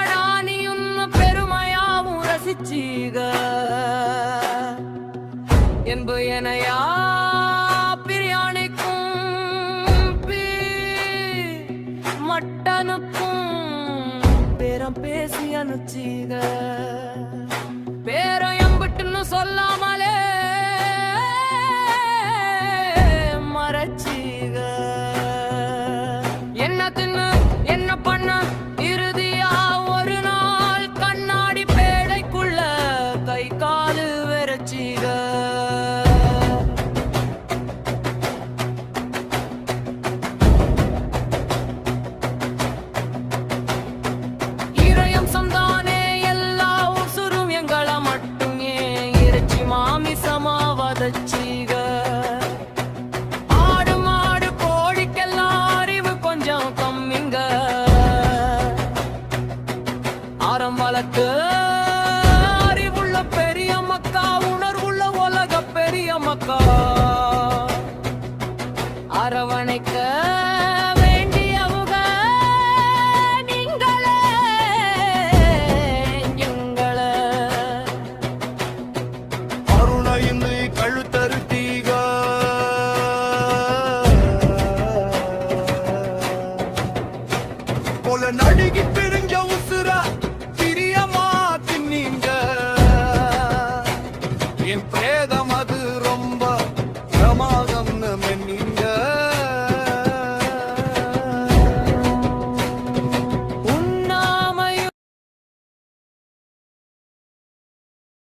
வாடானியும் பெருமையாவும் ரசிச்சீக என்பு எனையா பிரியாணிக்கும் மட்டனுக்கும் பேரம் பேசி அனுச்சீக பேரம் எம்பிட்டுன்னு சொல்லாமலே மறைச்சீக என்ன தின்னு என்ன பண்ண இறுதியா ஒரு நாள் கண்ணாடி பேடைக்குள்ள கை காலு வெறச்சீக இறையம் சந்தானே எல்லா உசுரும் எங்களை மட்டும் ஏன் இறைச்சி மாமிசமா வதச்சீக வழக்கு அறிவுள்ள பெரிய மக்கா உணர்வுள்ள உலக பெரிய மக்கா அரவணைக்க வேண்டியவுக நீங்களே எங்கள அருணையின்றி கழுத்தறுத்தீக போல நடுகி பிரிஞ்ச உசுரா என் பிரேத